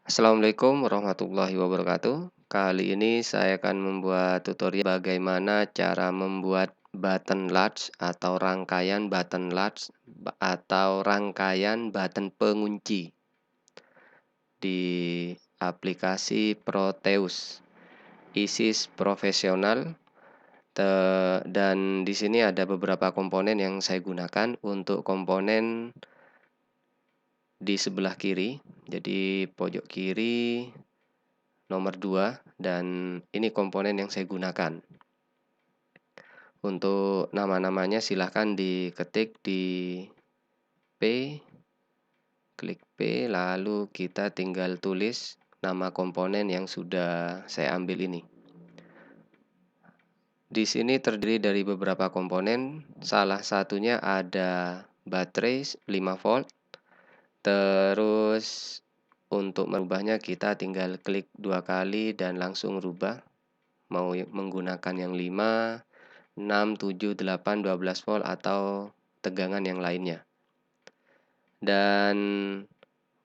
Assalamualaikum warahmatullahi wabarakatuh. Kali ini saya akan membuat tutorial bagaimana cara membuat button latch atau rangkaian button latch atau rangkaian button pengunci di aplikasi Proteus ISIS Profesional. Dan di sini ada beberapa komponen yang saya gunakan. Untuk komponen di sebelah kiri, jadi pojok kiri nomor 2, dan ini komponen yang saya gunakan. Untuk nama-namanya silahkan diketik di P, klik P, lalu kita tinggal tulis nama komponen yang sudah saya ambil ini. Di sini terdiri dari beberapa komponen, salah satunya ada baterai 5 volt. Terus untuk merubahnya kita tinggal klik 2 kali dan langsung rubah. Mau menggunakan yang 5, 6, 7, 8, 12 volt atau tegangan yang lainnya. Dan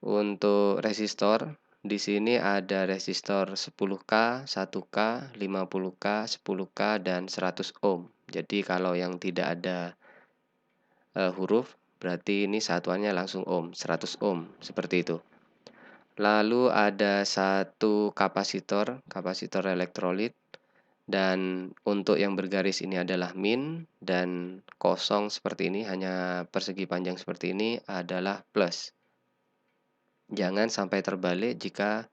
untuk resistor, di sini ada resistor 10K, 1K, 50K, 10K, dan 100 ohm. Jadi kalau yang tidak ada huruf, berarti ini satuannya langsung ohm, 100 ohm, seperti itu. Lalu ada satu kapasitor elektrolit. Dan untuk yang bergaris ini adalah min, dan kosong seperti ini, hanya persegi panjang seperti ini adalah plus. Jangan sampai terbalik jika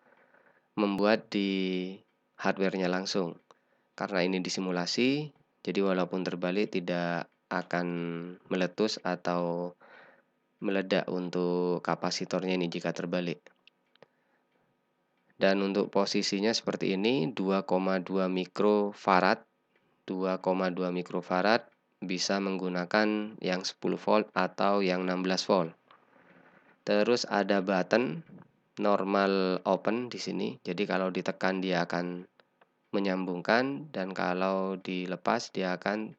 membuat di hardware-nya langsung. Karena ini disimulasi, jadi walaupun terbalik tidak akan meletus atau meledak untuk kapasitornya ini jika terbalik. Dan untuk posisinya seperti ini, 2,2 mikrofarad. 2,2 mikrofarad bisa menggunakan yang 10 volt atau yang 16 volt. Terus ada button normal open di sini. Jadi kalau ditekan dia akan menyambungkan, dan kalau dilepas dia akan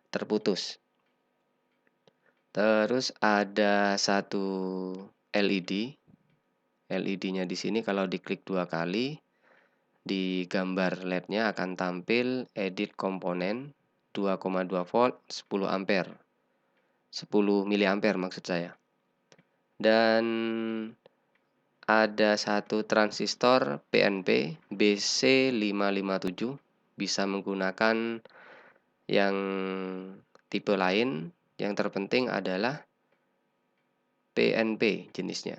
terputus. Terus ada satu LED. LED-nya di sini kalau diklik 2 kali, di gambar LED-nya akan tampil edit komponen 2,2 volt 10 ampere. 10 miliampere maksud saya. Dan ada satu transistor PNP BC557, bisa menggunakan yang tipe lain. Yang terpenting adalah PNP jenisnya.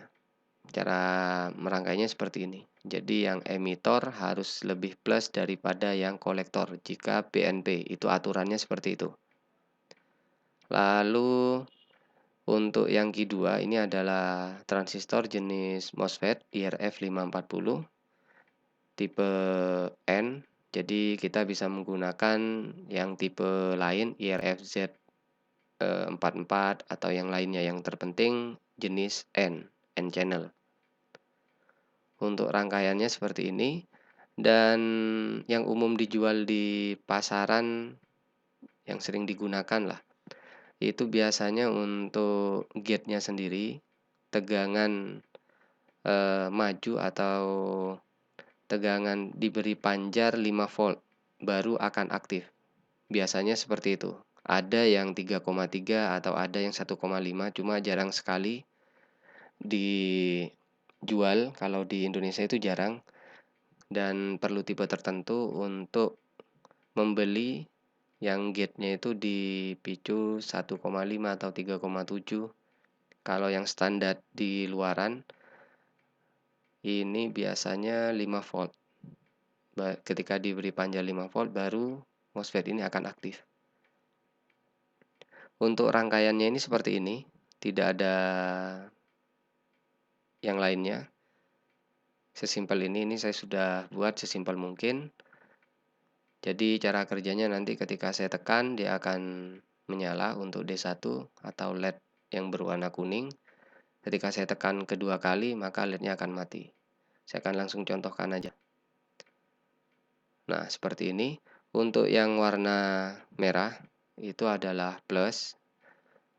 Cara merangkainya seperti ini. Jadi yang emitor harus lebih plus daripada yang kolektor jika PNP. Itu aturannya seperti itu. Lalu untuk yang Q2 ini adalah transistor jenis MOSFET IRF 540 tipe N. Jadi kita bisa menggunakan yang tipe lain IRF Z44 atau yang lainnya. Yang terpenting jenis N channel. Untuk rangkaiannya seperti ini. Dan yang umum dijual di pasaran yang sering digunakan lah, itu biasanya untuk gate-nya sendiri, tegangan maju atau tegangan diberi panjar 5 volt baru akan aktif. Biasanya seperti itu. Ada yang 3,3 atau ada yang 1,5, cuma jarang sekali dijual. Kalau di Indonesia itu jarang, dan perlu tipe tertentu untuk membeli yang gate-nya itu dipicu 1,5 atau 3,7. Kalau yang standar di luaran ini biasanya 5 volt. Ketika diberi panjang 5 volt baru MOSFET ini akan aktif. Untuk rangkaiannya ini seperti ini, tidak ada yang lainnya. Sesimpel ini saya sudah buat sesimpel mungkin. Jadi cara kerjanya nanti ketika saya tekan dia akan menyala untuk D1 atau LED yang berwarna kuning. Ketika saya tekan kedua kali maka LED-nya akan mati. Saya akan langsung contohkan aja. Nah, seperti ini. Untuk yang warna merah itu adalah plus,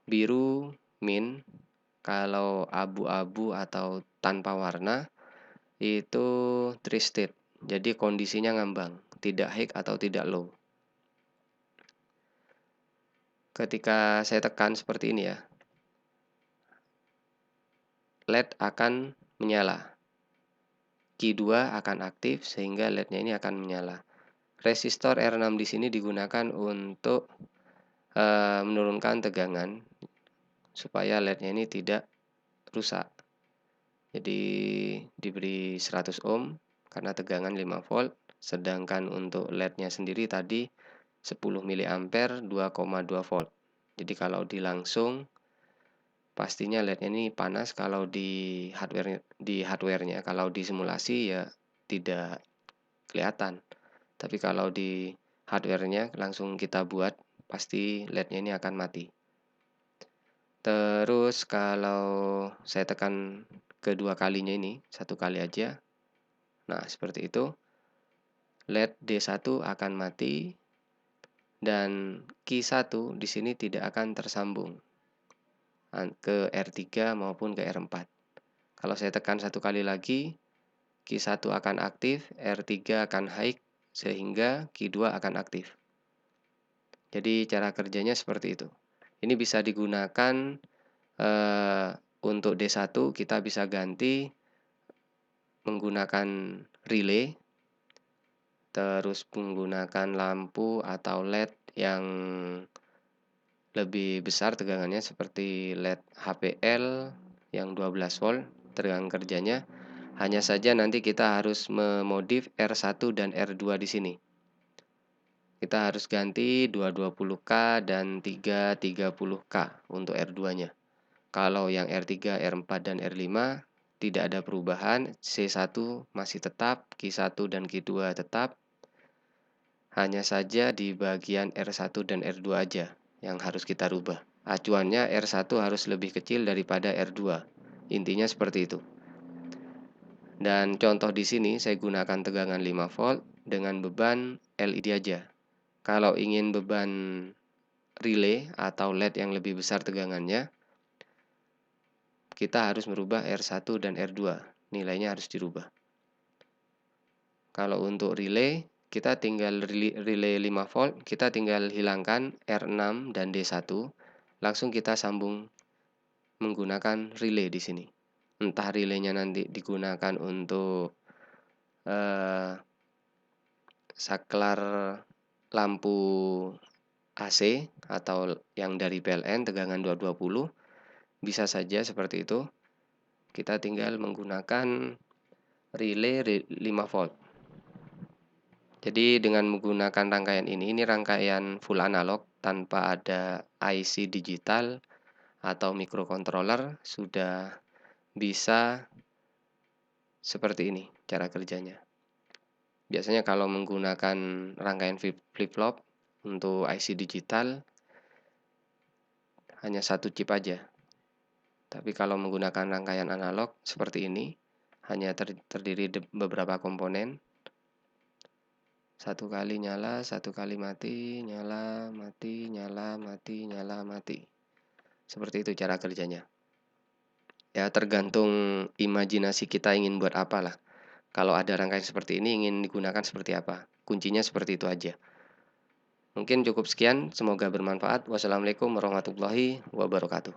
biru min, kalau abu-abu atau tanpa warna itu tri-state, jadi kondisinya ngambang, tidak high atau tidak low. Ketika saya tekan seperti ini ya, LED akan menyala. Q2 akan aktif sehingga LED-nya ini akan menyala. Resistor R6 di sini digunakan untuk menurunkan tegangan supaya LED-nya ini tidak rusak. Jadi diberi 100 ohm karena tegangan 5 volt, sedangkan untuk LED-nya sendiri tadi 10 mA 2,2 volt. Jadi kalau dilangsung pastinya LED-nya ini panas kalau di hardware-nya. Kalau di simulasi ya tidak kelihatan. Tapi kalau di hardware-nya langsung kita buat, pasti LED-nya ini akan mati. Terus kalau saya tekan kedua kalinya ini, satu kali aja. Nah, seperti itu. LED D1 akan mati dan Q1 di sini tidak akan tersambung ke R3 maupun ke R4. Kalau saya tekan satu kali lagi, Q1 akan aktif, R3 akan high, sehingga Q2 akan aktif. Jadi cara kerjanya seperti itu. Ini bisa digunakan untuk D1 kita bisa ganti menggunakan relay, terus menggunakan lampu atau LED yang lebih besar tegangannya seperti LED HPL yang 12 volt tegangan kerjanya. Hanya saja nanti kita harus memodif R1 dan R2 di sini. Kita harus ganti 220K dan 330K untuk R2-nya. Kalau yang R3, R4, dan R5 tidak ada perubahan, C1 masih tetap, Q1 dan Q2 tetap. Hanya saja di bagian R1 dan R2 aja yang harus kita rubah. Acuannya R1 harus lebih kecil daripada R2. Intinya seperti itu. Dan contoh di sini saya gunakan tegangan 5 volt dengan beban LED aja. Kalau ingin beban relay atau LED yang lebih besar tegangannya, kita harus merubah R1 dan R2. Nilainya harus dirubah. Kalau untuk relay, kita tinggal relay 5 volt, kita tinggal hilangkan R6 dan D1, langsung kita sambung menggunakan relay di sini. Entah relaynya nanti digunakan untuk saklar lampu AC atau yang dari PLN tegangan 220, bisa saja seperti itu. Kita tinggal menggunakan relay 5 volt. Jadi dengan menggunakan rangkaian ini rangkaian full analog tanpa ada IC digital atau microcontroller, sudah bisa seperti ini cara kerjanya. Biasanya kalau menggunakan rangkaian flip-flop untuk IC digital hanya satu chip aja. Tapi kalau menggunakan rangkaian analog seperti ini, hanya terdiri beberapa komponen. Satu kali nyala, satu kali mati, nyala, mati, nyala, mati, nyala, mati. Seperti itu cara kerjanya. Ya tergantung imajinasi kita ingin buat apa lah. Kalau ada rangkaian seperti ini ingin digunakan seperti apa. Kuncinya seperti itu aja. Mungkin cukup sekian, semoga bermanfaat. Wassalamualaikum warahmatullahi wabarakatuh.